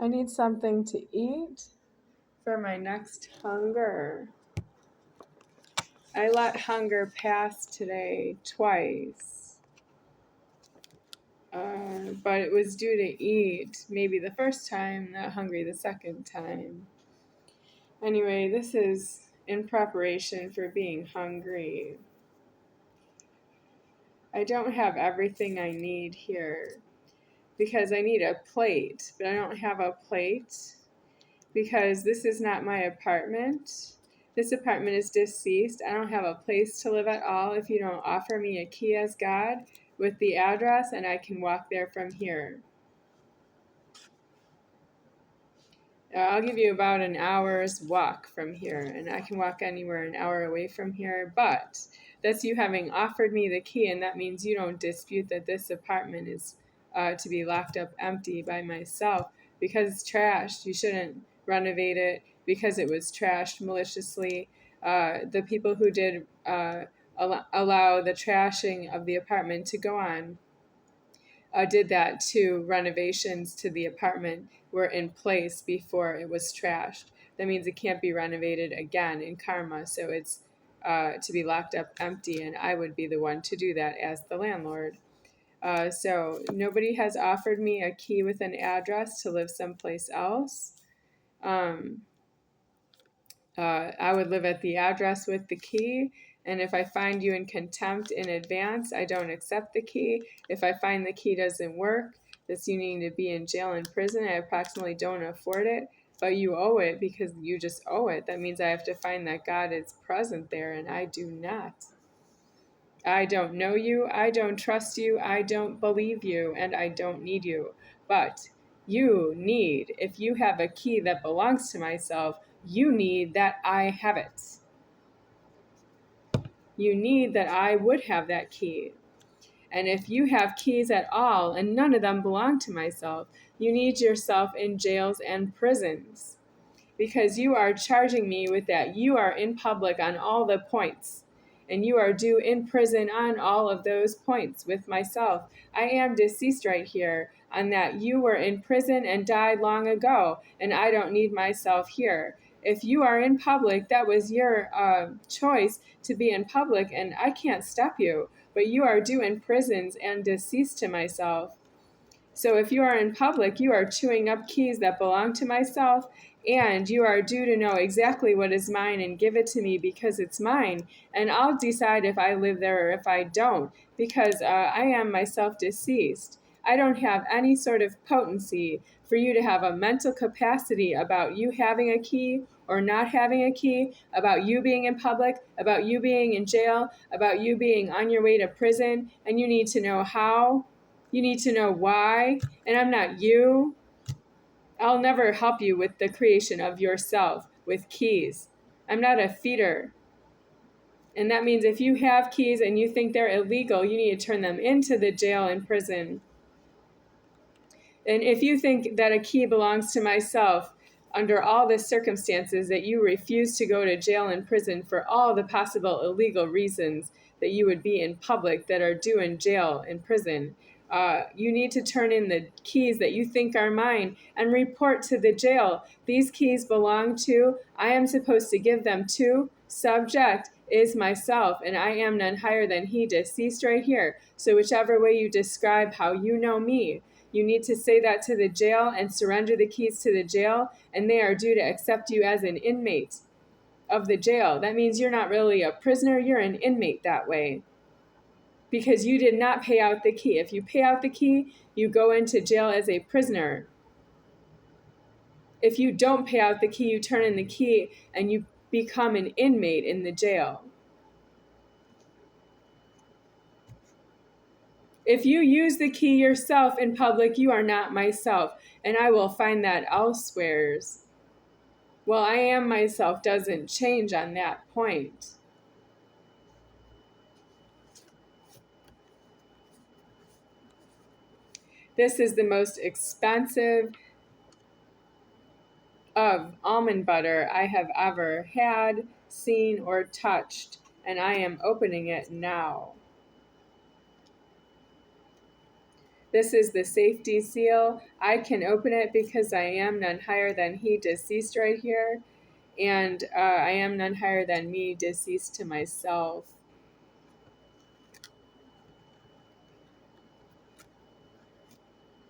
I need something to eat for my next hunger. I let hunger pass today twice, but it was due to eat. Maybe the first time, not hungry the second time. Anyway, this is in preparation for being hungry. I don't have everything I need here because I need a plate, but I don't have a plate because this is not my apartment. This apartment is deceased. I don't have a place to live at all if you don't offer me a key as God with the address, and I can walk there from here. I'll give you about an hour's walk from here, and I can walk anywhere an hour away from here, but that's you having offered me the key, and that means you don't dispute that this apartment is to be locked up empty by myself because it's trashed. You shouldn't renovate it because it was trashed maliciously. The people who did allow the trashing of the apartment to go on did that too. Renovations to the apartment were in place before it was trashed. That means it can't be renovated again in karma, so it's to be locked up empty, and I would be the one to do that as the landlord. So nobody has offered me a key with an address to live someplace else. I would live at the address with the key, and if I find you in contempt in advance, I don't accept the key. If I find the key doesn't work, this you need to be in jail and prison, I approximately don't afford it, but you owe it because you just owe it. That means I have to find that God is present there, and I do not. I don't know you, I don't trust you, I don't believe you, and I don't need you. But you need, if you have a key that belongs to myself, you need that I have it. You need that I would have that key. And if you have keys at all and none of them belong to myself, you need yourself in jails and prisons because you are charging me with that. You are in public on all the points and you are due in prison on all of those points with myself. I am deceased right here on that. You were in prison and died long ago, and I don't need myself here. If you are in public, that was your choice to be in public, and I can't stop you, but you are due in prisons and deceased to myself. So if you are in public, you are chewing up keys that belong to myself, and you are due to know exactly what is mine and give it to me because it's mine. And I'll decide if I live there or if I don't, because I am myself deceased. I don't have any sort of potency for you to have a mental capacity about you having a key or not having a key, about you being in public, about you being in jail, about you being on your way to prison, and you need to know how. You need to know why, and I'm not you. I'll never help you with the creation of yourself with keys. I'm not a feeder. And that means if you have keys and you think they're illegal, you need to turn them into the jail and prison. And if you think that a key belongs to myself, under all the circumstances that you refuse to go to jail and prison for all the possible illegal reasons that you would be in public that are due in jail and prison, you need to turn in the keys that you think are mine and report to the jail. These keys belong to, I am supposed to give them to, subject is myself, and I am none higher than he, deceased right here. So whichever way you describe how you know me, you need to say that to the jail and surrender the keys to the jail, and they are due to accept you as an inmate of the jail. That means you're not really a prisoner, you're an inmate that way, because you did not pay out the key. If you pay out the key, you go into jail as a prisoner. If you don't pay out the key, you turn in the key and you become an inmate in the jail. If you use the key yourself in public, you are not myself, and I will find that elsewheres. Well, I am myself doesn't change on that point. This is the most expensive of almond butter I have ever had, seen, or touched, and I am opening it now. This is the safety seal. I can open it because I am none higher than he deceased right here. And I am none higher than me deceased to myself.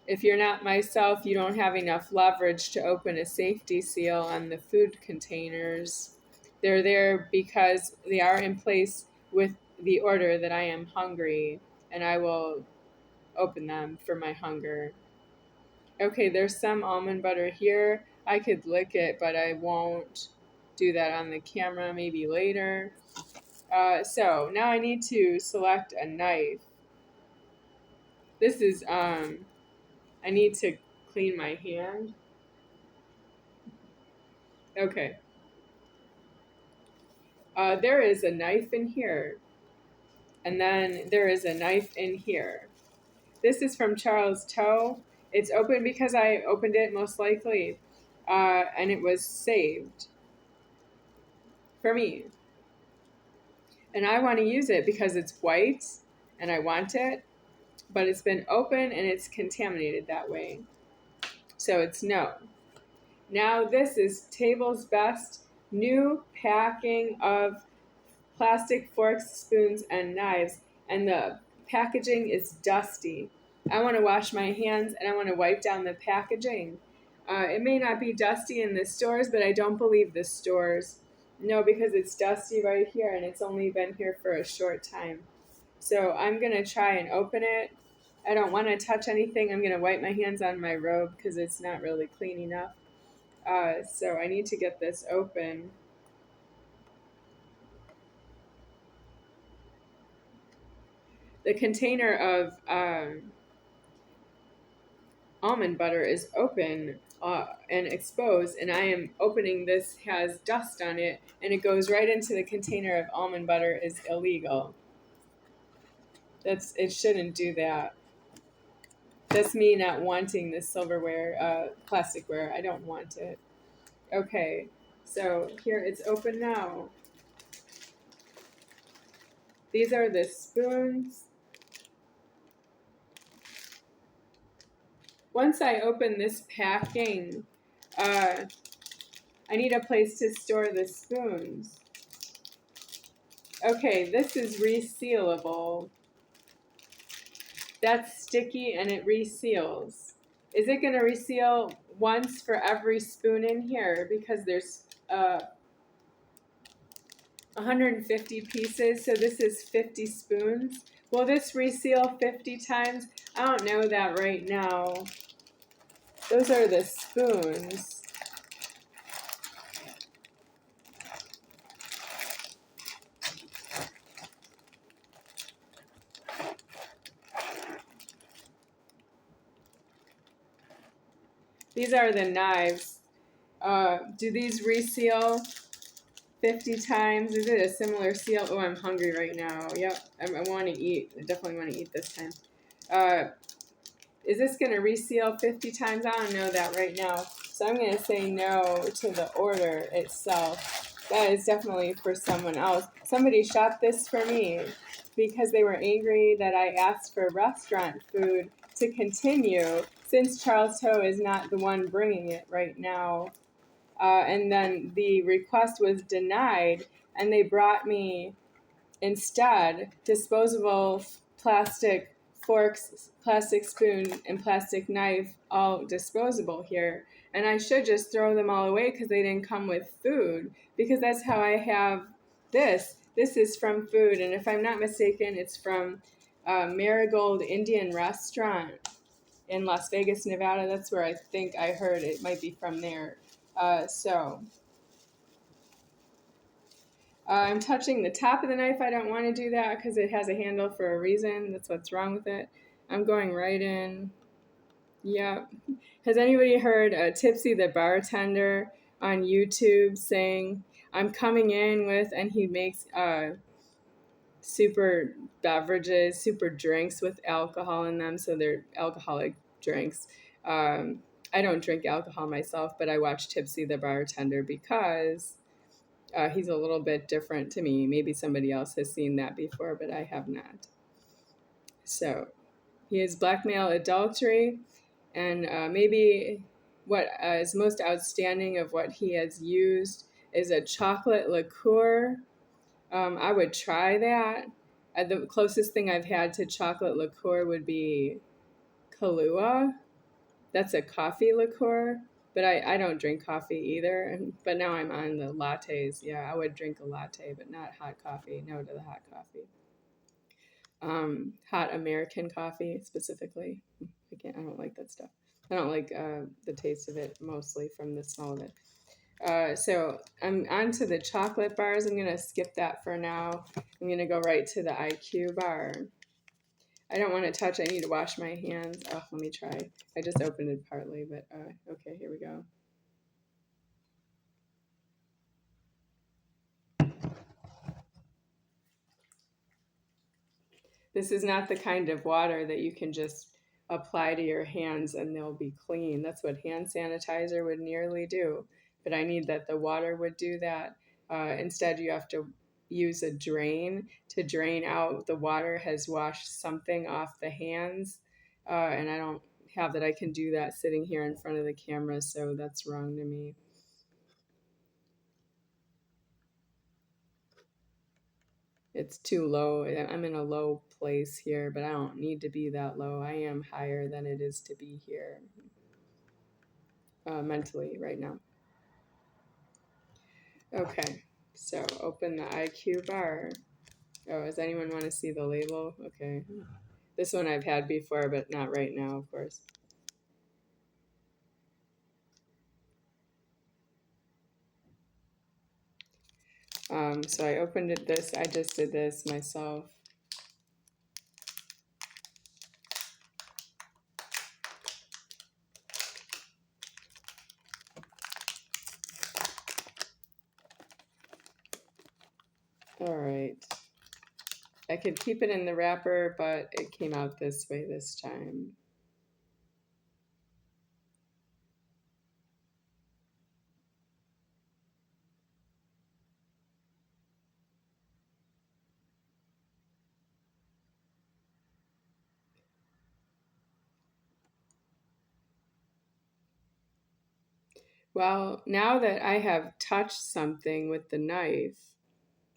If you're not myself, you don't have enough leverage to open a safety seal on the food containers. They're there because they are in place with the order that I am hungry, and I will open them for my hunger. Okay, there's some almond butter here. I could lick it, but I won't do that on the camera, maybe later. So now I need to select a knife. This is, I need to clean my hand. Okay. There is a knife in here, and then there is a knife in here. This is from Charles Toe. It's open because I opened it most likely, and it was saved for me. And I want to use it because it's white, and I want it, but it's been open and it's contaminated that way. So it's no. Now this is Table's Best new packing of plastic forks, spoons, and knives, and the packaging is dusty. I want to wash my hands and I want to wipe down the packaging. It may not be dusty in the stores, but I don't believe the stores. No, because it's dusty right here and it's only been here for a short time. So I'm going to try and open it. I don't want to touch anything. I'm going to wipe my hands on my robe because it's not really clean enough. So I need to get this open. The container of almond butter is open and exposed, and I am opening this, has dust on it, and it goes right into the container of almond butter is illegal. It shouldn't do that. That's me not wanting this silverware, plasticware. I don't want it. Okay, so here it's open now. These are the spoons. Once I open this packing, I need a place to store the spoons. Okay, this is resealable. That's sticky and it reseals. Is it going to reseal once for every spoon in here? Because there's 150 pieces, so this is 50 spoons. Will this reseal 50 times? I don't know that right now. Those are the spoons. These are the knives. Do these reseal 50 times? Is it a similar seal? Oh, I'm hungry right now. Yep, I want to eat. I definitely want to eat this time. Is this going to reseal 50 times? I don't know that right now. So I'm going to say no to the order itself. That is definitely for someone else. Somebody shot this for me because they were angry that I asked for restaurant food to continue since Charles Toe is not the one bringing it right now. And then the request was denied, and they brought me instead disposable plastic forks, plastic spoon, and plastic knife, all disposable here. And I should just throw them all away because they didn't come with food, because that's how I have this. This is from food, and if I'm not mistaken, it's from Marigold Indian Restaurant in Las Vegas, Nevada. That's where I think I heard it might be from there. I'm touching the top of the knife. I don't want to do that because it has a handle for a reason. That's what's wrong with it. I'm going right in. Yep. Has anybody heard Tipsy the bartender on YouTube saying, I'm coming in with, and he makes super beverages, super drinks with alcohol in them. So they're alcoholic drinks. I don't drink alcohol myself, but I watch Tipsy the bartender because he's a little bit different to me. Maybe somebody else has seen that before, but I have not. So He has blackmail, adultery, and maybe what is most outstanding of what he has used is a chocolate liqueur. I would try that. The closest thing I've had to chocolate liqueur would be Kahlua. That's a coffee liqueur, but I don't drink coffee either. But now I'm on the lattes. Yeah, I would drink a latte, but not hot coffee. No to the hot coffee. Hot American coffee specifically. I don't like that stuff. I don't like the taste of it, mostly from the smell of it. So I'm on to the chocolate bars. I'm going to skip that for now. I'm going to go right to the IQ bar. I don't want to touch. I need to wash my hands. Oh, let me try. I just opened it partly, but okay, here we go. This is not the kind of water that you can just apply to your hands and they'll be clean. That's what hand sanitizer would nearly do. But I need that the water would do that. Instead, you have to use a drain to drain out the water has washed something off the hands. And I don't have that I can do that sitting here in front of the camera, so that's wrong to me. It's too low. I'm in a low place here, but I don't need to be that low. I am higher than it is to be here mentally right now. Okay, so open the IQ bar. Oh, does anyone want to see the label? Okay. This one I've had before, but not right now, of course. So I opened it I just did this myself. All right. I could keep it in the wrapper, but it came out this way this time. Well, now that I have touched something with the knife,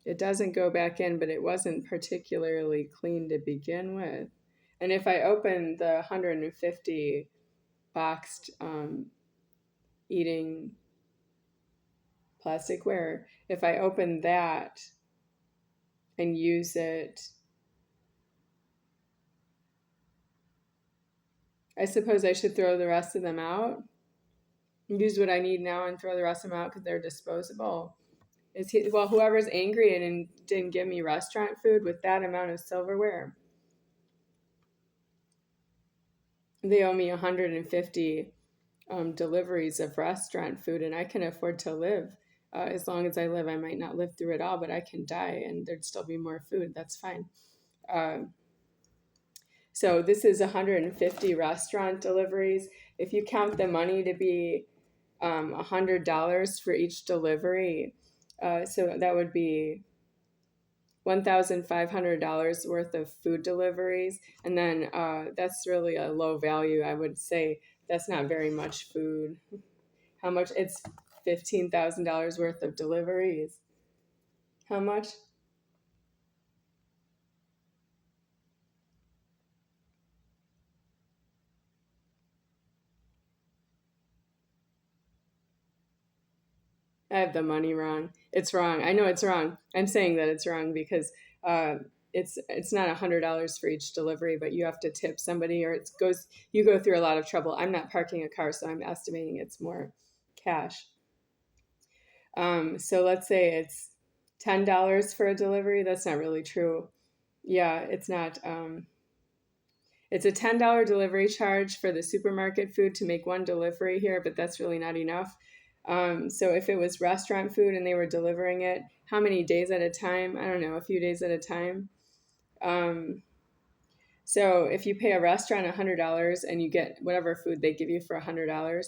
it doesn't go back in, but it wasn't particularly clean to begin with. And if I open the 150 boxed eating plasticware, if I open that and use it, I suppose I should throw the rest of them out. Use what I need now and throw the rest of them out because they're disposable. Well, whoever's angry and didn't give me restaurant food with that amount of silverware, they owe me 150 deliveries of restaurant food, and I can afford to live. As long as I live, I might not live through it all, but I can die and there'd still be more food. That's fine. So this is 150 restaurant deliveries. If you count the money to be $100 for each delivery, so that would be $1,500 worth of food deliveries. And then that's really a low value. I would say that's not very much food. How much? It's $15,000 worth of deliveries. How much? I have the money wrong. It's wrong. I know it's wrong. I'm saying that it's wrong because uh, it's not $100 for each delivery, but you have to tip somebody, or you go through a lot of trouble. I'm not parking a car, so I'm estimating it's more cash. So let's say it's $10 for a delivery. That's not really true. Yeah, it's not. It's a $10 delivery charge for the supermarket food to make one delivery here, but that's really not enough. So if it was restaurant food and they were delivering it, how many days at a time? I don't know, a few days at a time. So if you pay a restaurant $100 and you get whatever food they give you for $100,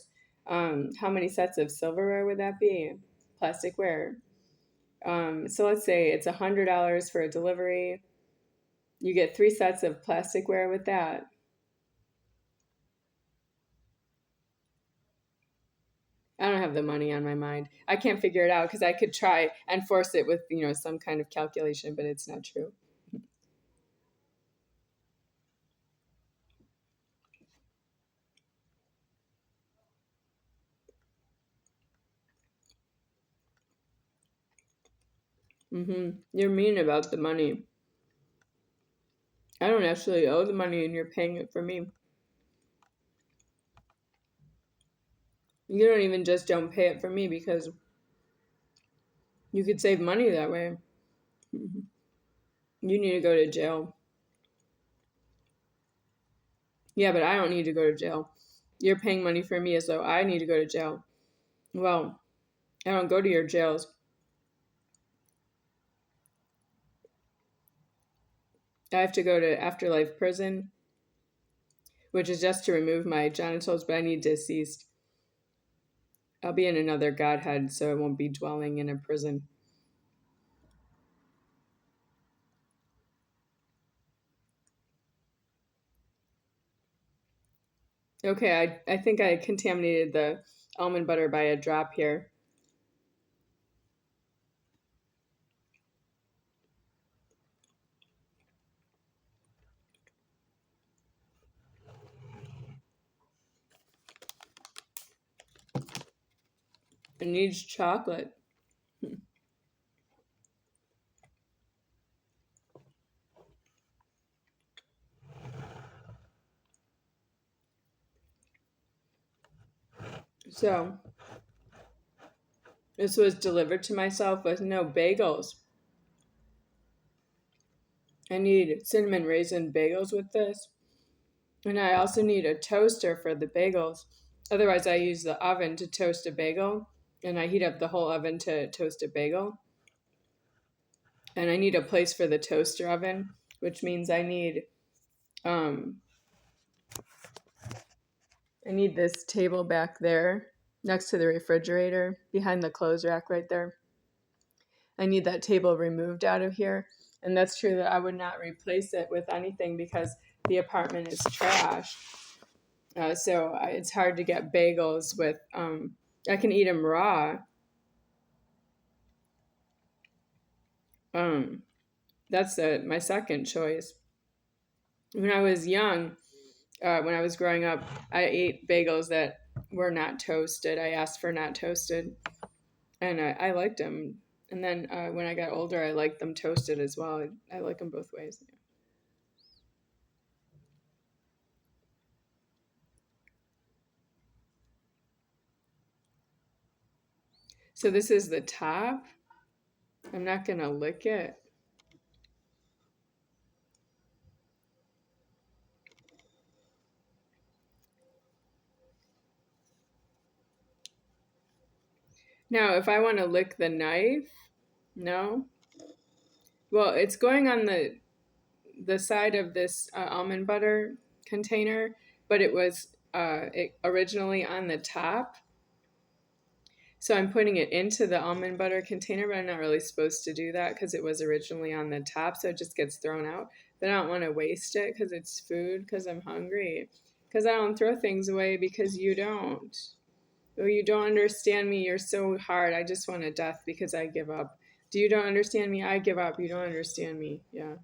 how many sets of silverware would that be? Plasticware. So let's say it's $100 for a delivery. You get 3 sets of plasticware with that. have the money on my mind. I can't figure it out because I could try and force it with, some kind of calculation, but it's not true. You're mean about the money. I don't actually owe the money and you're paying it for me. You don't even just don't pay it for me because you could save money that way. You need to go to jail. Yeah, but I don't need to go to jail. You're paying money for me as though I need to go to jail. Well, I don't go to your jails. I have to go to afterlife prison, which is just to remove my genitals, but I need deceased. I'll be in another Godhead, so I won't be dwelling in a prison. Okay, I think I contaminated the almond butter by a drop here. It needs chocolate. So, this was delivered to myself with no bagels. I need cinnamon raisin bagels with this. And I also need a toaster for the bagels. Otherwise, I use the oven to toast a bagel. And I heat up the whole oven to toast a bagel. And I need a place for the toaster oven, which means I need this table back there next to the refrigerator, behind the clothes rack right there. I need that table removed out of here. And that's true that I would not replace it with anything because the apartment is trash. So it's hard to get bagels with, I can eat them raw. That's my second choice. When I was young, when I was growing up, I ate bagels that were not toasted. I asked for not toasted, and I liked them. And then when I got older, I liked them toasted as well. I like them both ways. So this is the top. I'm not going to lick it. Now, if I want to lick the knife, no. Well, it's going on the side of this almond butter container, but it was originally on the top. So I'm putting it into the almond butter container, but I'm not really supposed to do that because it was originally on the top, so it just gets thrown out. But I don't want to waste it because it's food, because I'm hungry. Because I don't throw things away because you don't. Oh, you don't understand me. You're so hard. I just want a death because I give up. Do you don't understand me? I give up. You don't understand me. Yeah.